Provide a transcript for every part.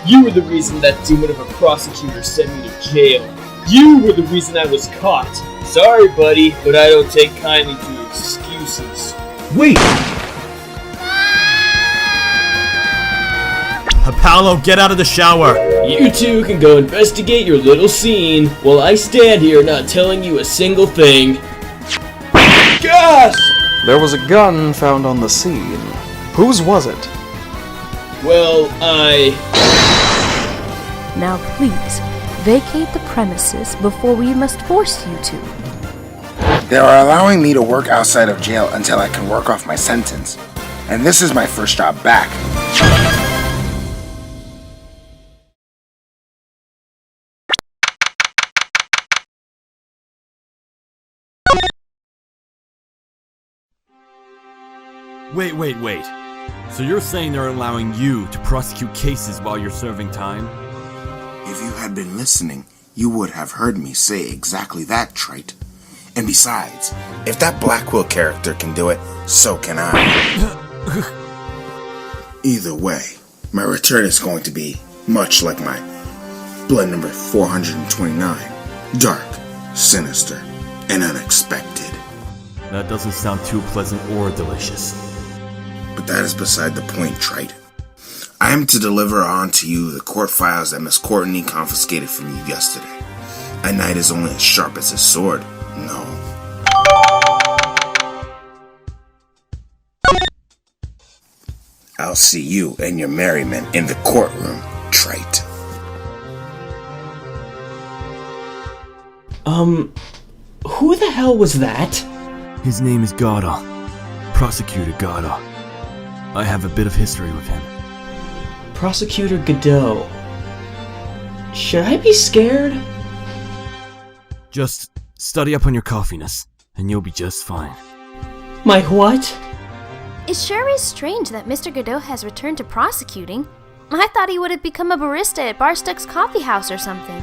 You were the reason that demon of a prosecutor sent me to jail. You were the reason I was caught. Sorry, buddy, but I don't take kindly to excuses. Wait! Apollo, get out of the shower! You two can go investigate your little scene, while I stand here not telling you a single thing. Gosh! There was a gun found on the scene. Whose was it? Well, Now please, vacate the premises before we must force you to. They are allowing me to work outside of jail until I can work off my sentence. And this is my first job back. Wait. So you're saying they're allowing you to prosecute cases while you're serving time? If you had been listening, you would have heard me say exactly that, Trite. And besides, if that Blackwell character can do it, so can I. Either way, my return is going to be much like my blood number 429. Dark, sinister, and unexpected. That doesn't sound too pleasant or delicious. But that is beside the point, Trite. I am to deliver on to you the court files that Miss Courtney confiscated from you yesterday. A knight is only as sharp as his sword. No. I'll see you and your merrymen in the courtroom, Trite. Who the hell was that? His name is Godot. Prosecutor Godot. I have a bit of history with him. Prosecutor Godot. Should I be scared? Just study up on your coffiness, and you'll be just fine. My what? It sure is strange that Mr. Godot has returned to prosecuting. I thought he would have become a barista at Barstuck's Coffee House or something.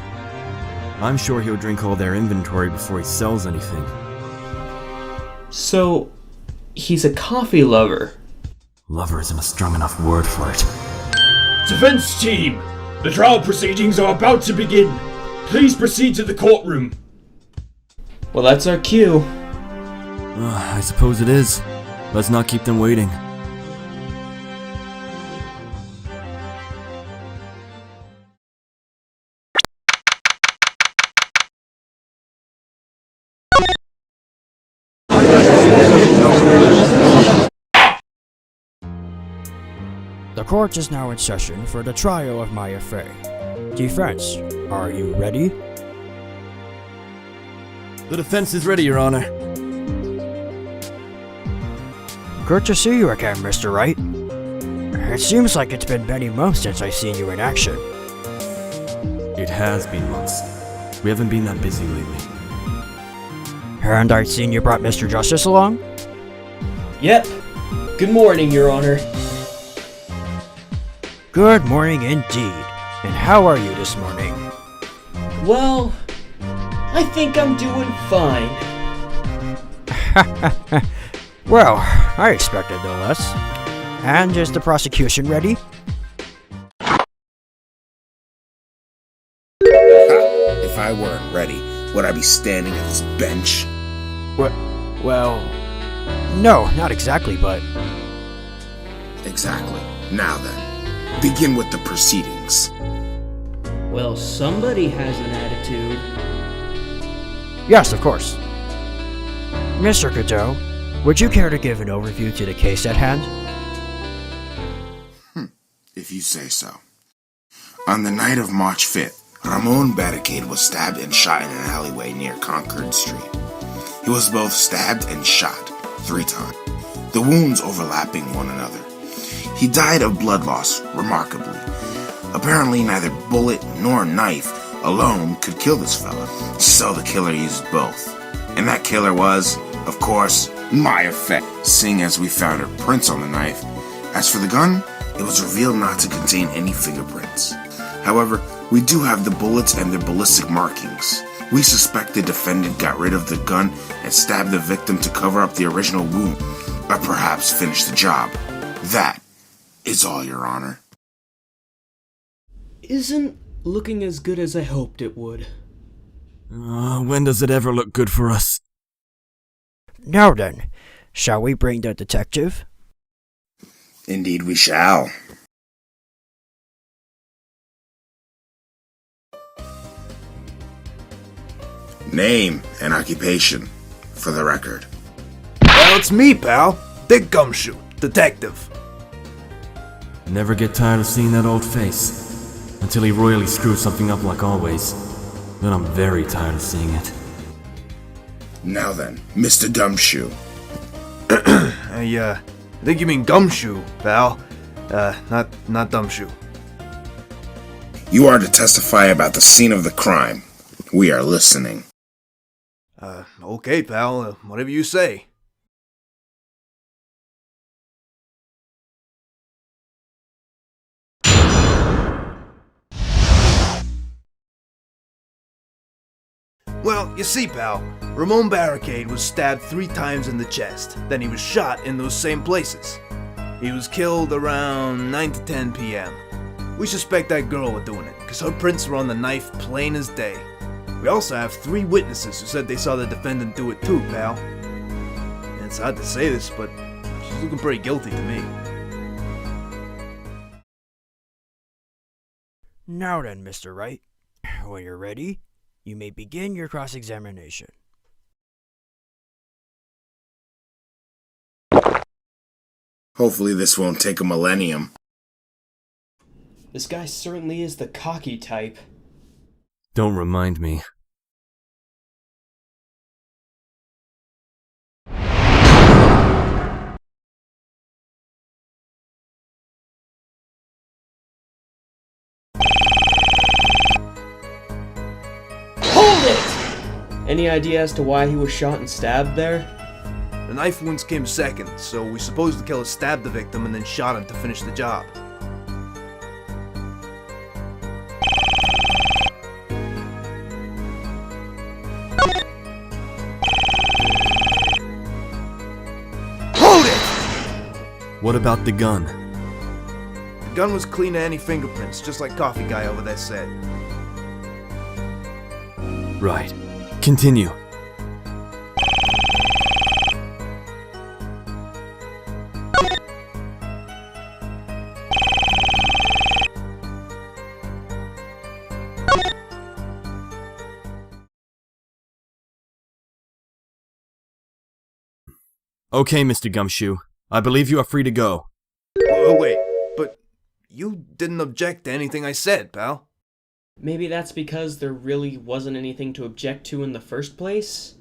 I'm sure he'll drink all their inventory before he sells anything. So, he's a coffee lover. Lover isn't a strong enough word for it. Defense team! The trial proceedings are about to begin. Please proceed to the courtroom. Well, that's our cue. I suppose it is. Let's not keep them waiting. The court is now in session for the trial of my affair. Defense, are you ready? The defense is ready, Your Honor. Good to see you again, Mr. Wright. It seems like it's been many months since I've seen you in action. It has been months. We haven't been that busy lately. And I've seen you brought Mr. Justice along? Yep. Good morning, Your Honor. Good morning indeed. And how are you this morning? Well, I think I'm doing fine. Well, I expected no less. And is the prosecution ready? If I weren't ready, would I be standing at this bench? Well, no, not exactly, but... Exactly. Now then, begin with the proceedings. Well, somebody has an attitude. Yes, of course. Mr. Godot, would you care to give an overview to the case at hand? If you say so. On the night of March 5th, Ramon Barricade was stabbed and shot in an alleyway near Concord Street. He was both stabbed and shot 3 times, the wounds overlapping one another. He died of blood loss, remarkably. Apparently neither bullet nor knife alone could kill this fella, so the killer used both. And that killer was, of course, my effect, seeing as we found her prints on the knife. As for the gun, it was revealed not to contain any fingerprints. However, we do have the bullets and their ballistic markings. We suspect the defendant got rid of the gun and stabbed the victim to cover up the original wound, or perhaps finish the job. That is all, Your Honor. isn't looking as good as I hoped it would. When does it ever look good for us? Now then, shall we bring the detective? Indeed we shall. Name and occupation, for the record. Well, it's me, pal. Dick Gumshoe, detective. Never get tired of seeing that old face. Until he royally screws something up like always. Then I'm very tired of seeing it. Now then, Mr. Gumshoe. I think you mean Gumshoe, pal. Not Dumbshoe. You are to testify about the scene of the crime. We are listening. Okay, pal. Whatever you say. Well, you see, pal, Ramon Barricade was stabbed 3 times in the chest. Then he was shot in those same places. He was killed around 9 to 10 p.m. We suspect that girl was doing it, because her prints were on the knife plain as day. We also have 3 witnesses who said they saw the defendant do it too, pal. And it's hard to say this, but she's looking pretty guilty to me. Now then, Mr. Wright, when you're ready, you may begin your cross-examination. Hopefully this won't take a millennium. This guy certainly is the cocky type. Don't remind me. Hold it! Any idea as to why he was shot and stabbed there? The knife wounds came second, so we suppose the killer stabbed the victim and then shot him to finish the job. Hold it! What about the gun? The gun was clean of any fingerprints, just like Coffee Guy over there said. Right. Continue. Okay, Mr. Gumshoe. I believe you are free to go. Oh, wait, but you didn't object to anything I said, pal. Maybe that's because there really wasn't anything to object to in the first place?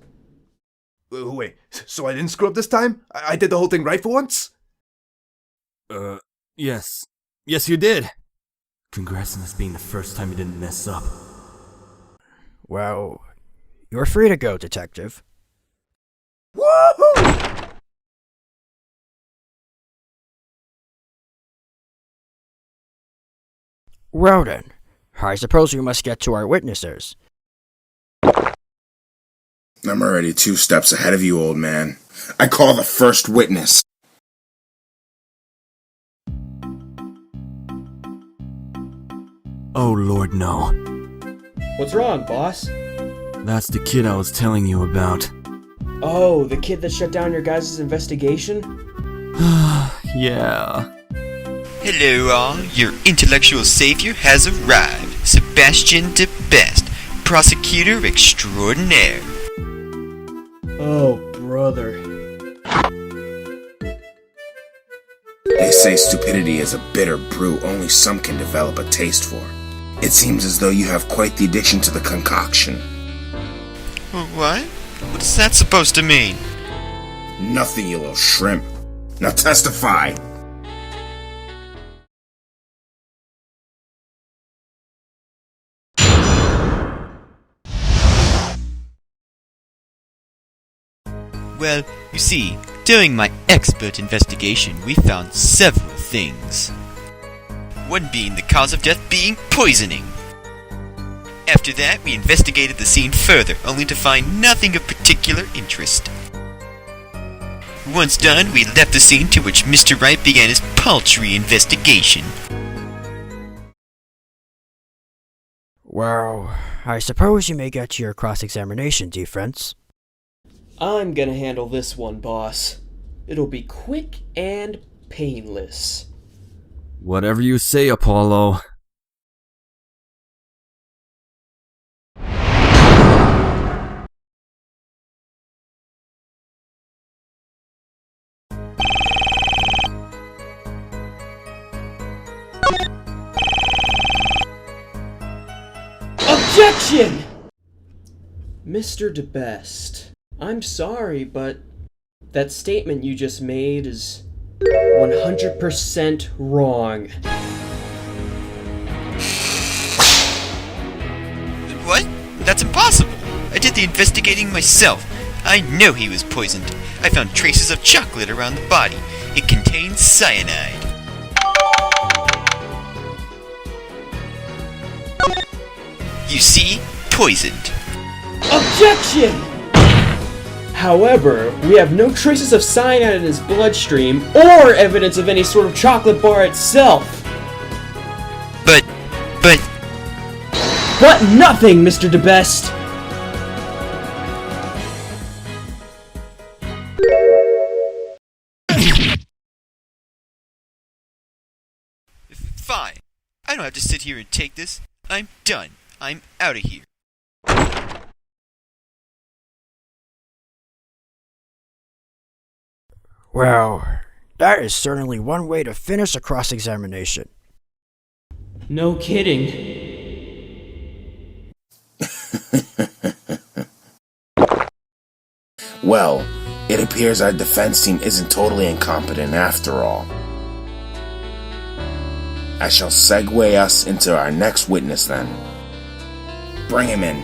Wait, so I didn't screw up this time? I did the whole thing right for once? Yes. Yes, you did. Congrats on this being the first time you didn't mess up. Well, you're free to go, detective. Woohoo! Well then, I suppose we must get to our witnesses. I'm already 2 steps ahead of you, old man. I call the first witness. Oh Lord, no. What's wrong, boss? That's the kid I was telling you about. Oh, the kid that shut down your guys' investigation? Yeah. Hello all, your intellectual savior has arrived. Sebastian Debeste, prosecutor extraordinaire. Oh, brother. They say stupidity is a bitter brew only some can develop a taste for. It seems as though you have quite the addiction to the concoction. What? What is that supposed to mean? Nothing, you little shrimp. Now testify! Well, you see, during my expert investigation, we found several things. One being the cause of death being poisoning. After that, we investigated the scene further, only to find nothing of particular interest. Once done, we left the scene, to which Mr. Wright began his paltry investigation. Well, I suppose you may get to your cross-examination, defense. I'm gonna handle this one, boss. It'll be quick and painless. Whatever you say, Apollo. Objection! Mr. Debeste, I'm sorry, but that statement you just made is 100% wrong. What? That's impossible. I did the investigating myself. I know he was poisoned. I found traces of chocolate around the body. It contains cyanide. You see? Poisoned. Objection! However, we have no traces of cyanide in his bloodstream or evidence of any sort of chocolate bar itself. But... But nothing, Mr. Debeste! Fine. I don't have to sit here and take this. I'm done. I'm out of here. Well, that is certainly one way to finish a cross-examination. No kidding. Well, it appears our defense team isn't totally incompetent after all. I shall segue us into our next witness then. Bring him in.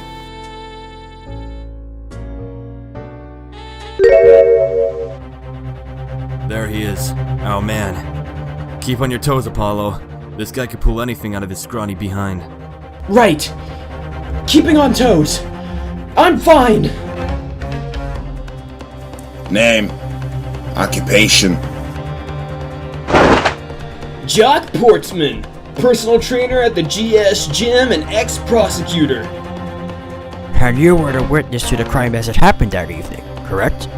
There he is. Oh man. Keep on your toes, Apollo. This guy could pull anything out of his scrawny behind. Right. Keeping on toes. I'm fine. Name. Occupation. Jock Portsman, personal trainer at the GS Gym and ex-prosecutor. And you were the witness to the crime as it happened that evening, correct?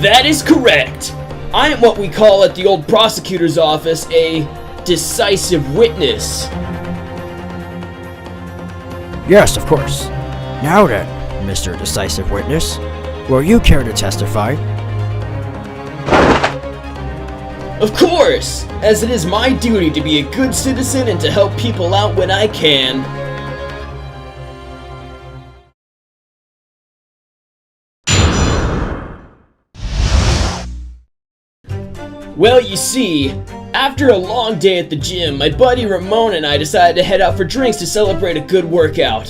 That is correct. I am what we call at the old prosecutor's office a decisive witness. Yes, of course. Now then, Mr. Decisive Witness, will you care to testify? Of course, as it is my duty to be a good citizen and to help people out when I can. Well, you see, after a long day at the gym, my buddy Ramon and I decided to head out for drinks to celebrate a good workout.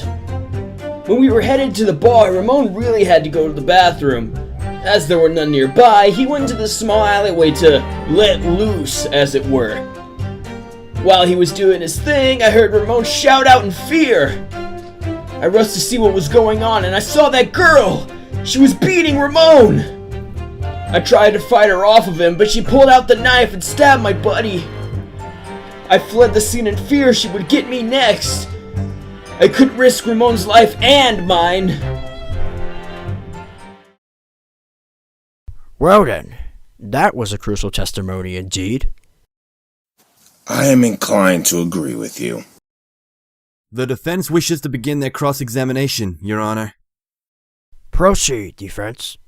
When we were headed to the bar, Ramon really had to go to the bathroom. As there were none nearby, he went into the small alleyway to let loose, as it were. While he was doing his thing, I heard Ramon shout out in fear. I rushed to see what was going on, and I saw that girl! She was beating Ramon! I tried to fight her off of him, but she pulled out the knife and stabbed my buddy. I fled the scene in fear she would get me next. I couldn't risk Ramon's life and mine. Well then, that was a crucial testimony indeed. I am inclined to agree with you. The defense wishes to begin their cross-examination, Your Honor. Proceed, defense.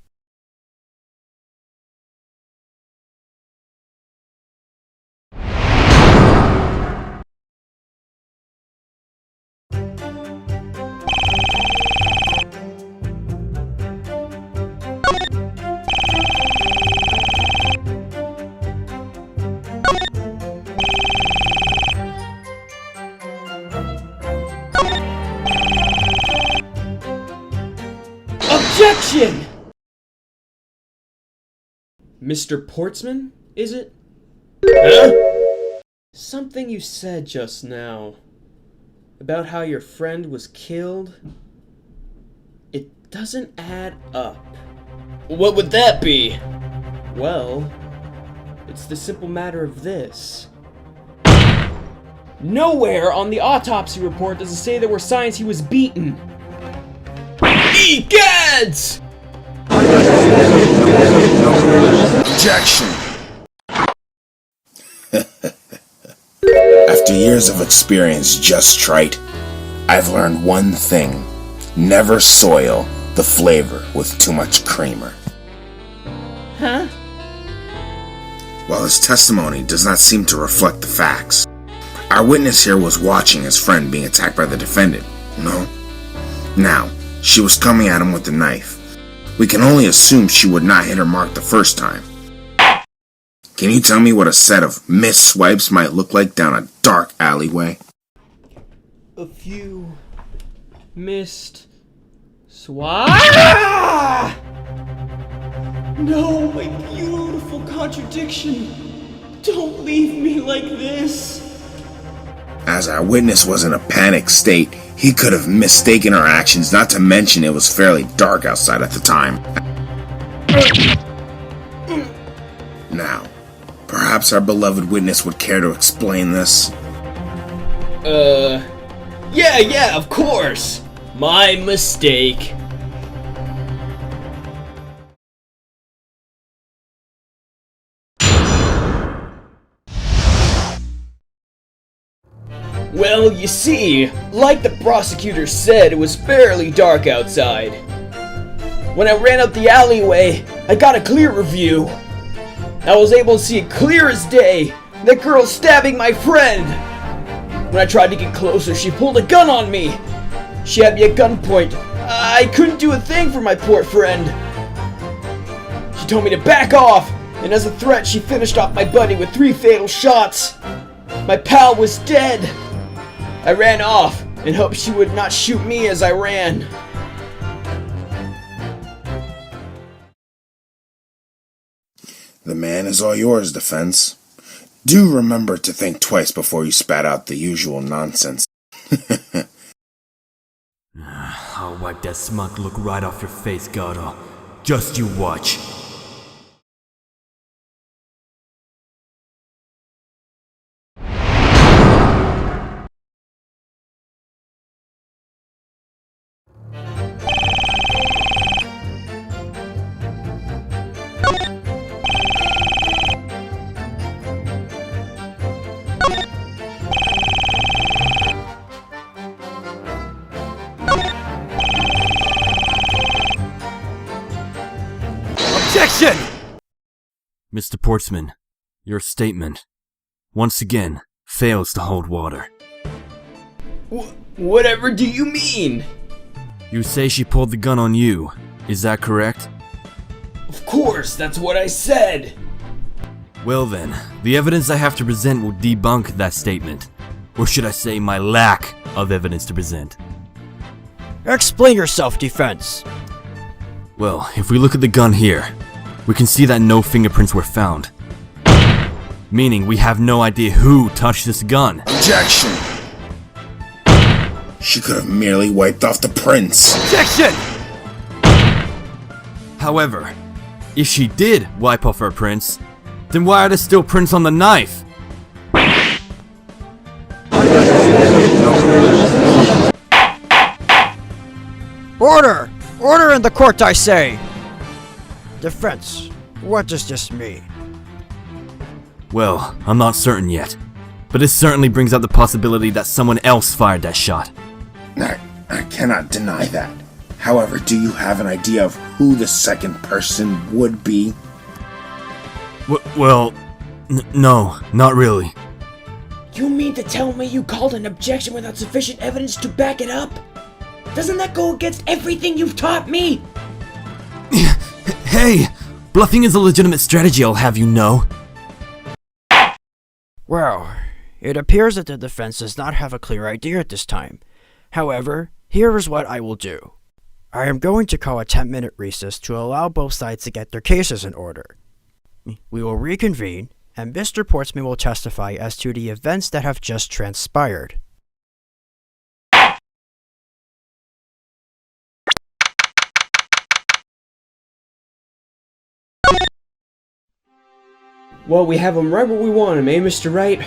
Objection! Mr. Portsman, is it? Huh? Something you said just now about how your friend was killed, it doesn't add up. What would that be? Well, it's the simple matter of this. Nowhere on the autopsy report does it say there were signs he was beaten. Egads! Objection! After years of experience just trite, I've learned one thing. Never soil the flavor with too much creamer. Huh? While his testimony does not seem to reflect the facts, our witness here was watching his friend being attacked by the defendant, no? Now, she was coming at him with a knife. We can only assume she would not hit her mark the first time. Can you tell me what a set of missed swipes might look like down a dark alleyway? A few missed swipes. No, my beautiful contradiction. Don't leave me like this. As our witness was in a panicked state, he could have mistaken our actions, not to mention it was fairly dark outside at the time. Now, perhaps our beloved witness would care to explain this? Yeah, of course. My mistake. Well, you see, like the prosecutor said, it was fairly dark outside. When I ran up the alleyway, I got a clearer view. I was able to see it clear as day, that girl stabbing my friend. When I tried to get closer, she pulled a gun on me. She had me at gunpoint. I couldn't do a thing for my poor friend. She told me to back off, and as a threat, she finished off my buddy with 3 fatal shots. My pal was dead. I ran off and hoped she would not shoot me as I ran. The man is all yours, defense. Do remember to think twice before you spat out the usual nonsense. I'll wipe that smug look right off your face, Godot. Just you watch. Objection! Mr. Portsman, your statement, once again, fails to hold water. Whatever do you mean? You say she pulled the gun on you, is that correct? Of course, that's what I said. Well then, the evidence I have to present will debunk that statement. Or should I say my lack of evidence to present. Explain yourself, defense. Well, if we look at the gun here, we can see that no fingerprints were found. Meaning we have no idea who touched this gun. Objection! She could have merely wiped off the prints. Objection! However, if she did wipe off her prints, then why are there still prints on the knife? Order! Order in the court, I say! Defense, what does this mean? Well, I'm not certain yet, but it certainly brings up the possibility that someone else fired that shot. I cannot deny that. However, do you have an idea of who the second person would be? No, not really. You mean to tell me you called an objection without sufficient evidence to back it up? Doesn't that go against everything you've taught me? Hey! Bluffing is a legitimate strategy, I'll have you know. Well, it appears that the defense does not have a clear idea at this time. However, here is what I will do. I am going to call a 10-minute recess to allow both sides to get their cases in order. We will reconvene, and Mr. Portsman will testify as to the events that have just transpired. Well, we have him right where we want him, eh, Mr. Wright?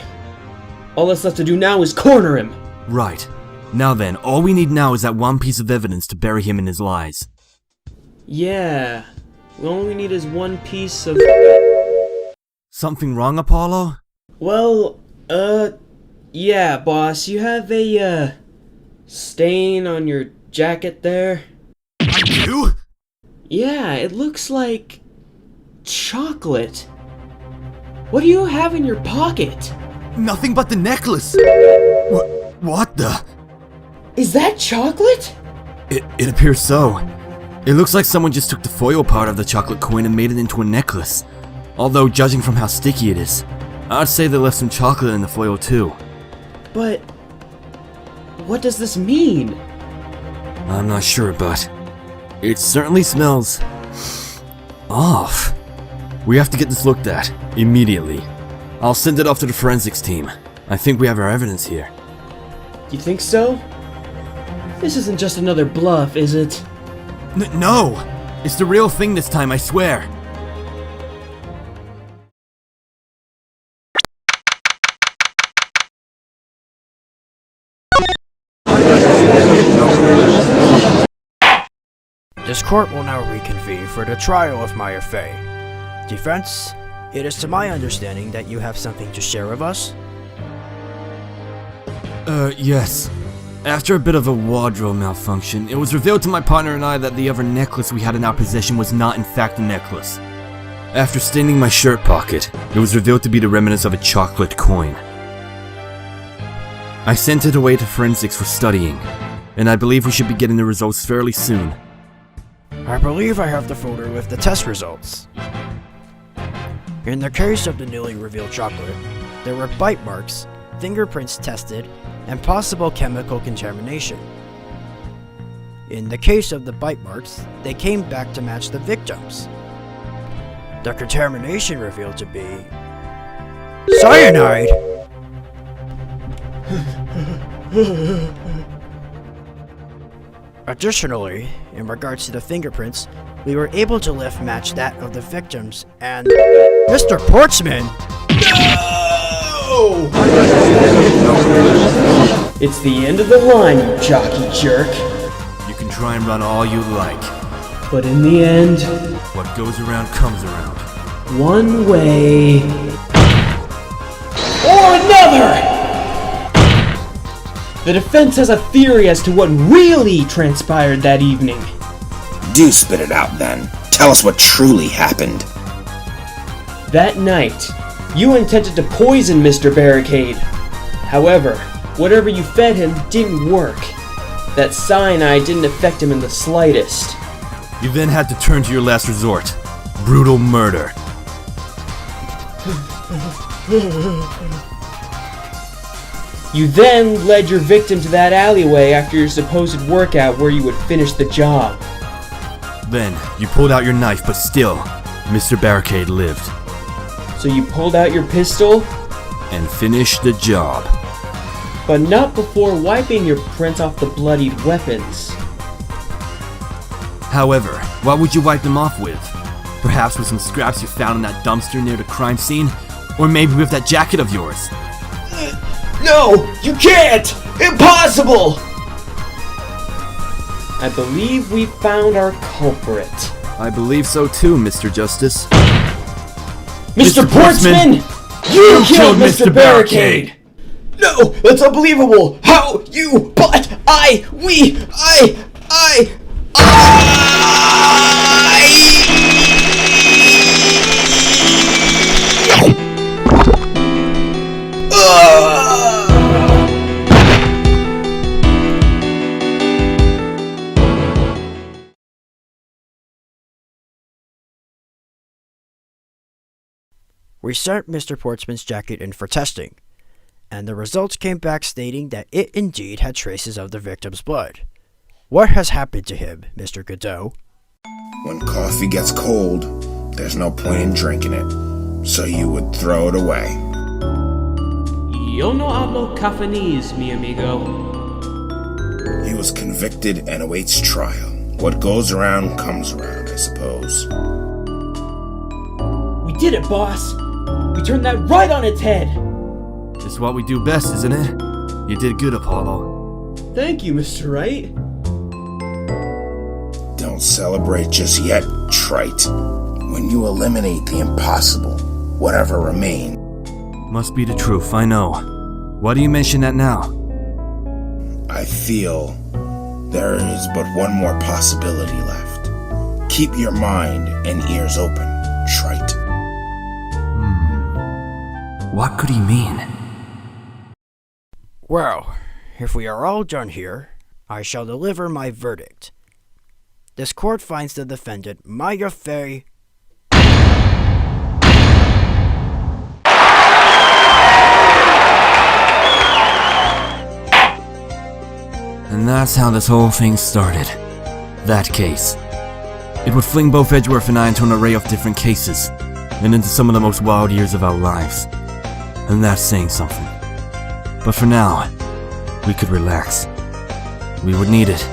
All that's left to do now is corner him. Right. Now then, all we need now is that one piece of evidence to bury him in his lies. Yeah. All we need is one piece of... Something wrong, Apollo? Well, yeah, boss. You have a, stain on your jacket there? I do? Yeah, it looks like... chocolate. What do you have in your pocket? Nothing but the necklace! What the? Is that chocolate? It appears so. It looks like someone just took the foil part of the chocolate coin and made it into a necklace. Although, judging from how sticky it is, I'd say they left some chocolate in the foil too. But... what does this mean? I'm not sure, but... it certainly smells... off. We have to get this looked at, immediately. I'll send it off to the forensics team. I think we have our evidence here. You think so? This isn't just another bluff, is it? No! It's the real thing this time, I swear! This court will now reconvene for the trial of Maya Fey. Defense, it is to my understanding that you have something to share with us? Yes. After a bit of a wardrobe malfunction, it was revealed to my partner and I that the other necklace we had in our possession was not in fact a necklace. After staining my shirt pocket, it was revealed to be the remnants of a chocolate coin. I sent it away to forensics for studying, and I believe we should be getting the results fairly soon. I believe I have the folder with the test results. In the case of the newly revealed chocolate, there were bite marks, fingerprints tested, and possible chemical contamination. In the case of the bite marks, they came back to match the victims. The contamination revealed to be... cyanide! Additionally, in regards to the fingerprints, we were able to match that of the victims and... Mr. Portsman! No! It's the end of the line, you jockey jerk. You can try and run all you like. But in the end... what goes around comes around. one way... or another! The defense has a theory as to what really transpired that evening. Do spit it out then. Tell us what truly happened. That night, you intended to poison Mr. Barricade. However, whatever you fed him didn't work. That cyanide didn't affect him in the slightest. You then had to turn to your last resort. Brutal murder. You then led your victim to that alleyway after your supposed workout where you would finish the job. Then, you pulled out your knife, but still, Mr. Barricade lived. So you pulled out your pistol, and finished the job. but not before wiping your prints off the bloodied weapons. However, what would you wipe them off with? Perhaps with some scraps you found in that dumpster near the crime scene? Or maybe with that jacket of yours? No! You can't! Impossible! I believe we found our culprit. I believe so too, Mr. Justice. Mr. Portsman! You killed Mr. Barricade! No! That's unbelievable! How? You! But! We sent Mr. Portsman's jacket in for testing, and the results came back stating that it indeed had traces of the victim's blood. What has happened to him, Mr. Godot? When coffee gets cold, there's no point in drinking it, so you would throw it away. Yo no hablo cafanese, mi amigo. He was convicted and awaits trial. What goes around comes around, I suppose. We did it, boss! We turned that right on its head! It's what we do best, isn't it? You did good, Apollo. Thank you, Mr. Wright. Don't celebrate just yet, trite. When you eliminate the impossible, whatever remains. Must be the truth, I know. Why do you mention that now? I feel there is but one more possibility left. Keep your mind and ears open, trite. What could he mean? Well, if we are all done here, I shall deliver my verdict. This court finds the defendant Maya Fey. And that's how this whole thing started. That case. It would fling both Edgeworth and I into an array of different cases, and into some of the most wild years of our lives. And that's saying something. But for now, we could relax. We would need it.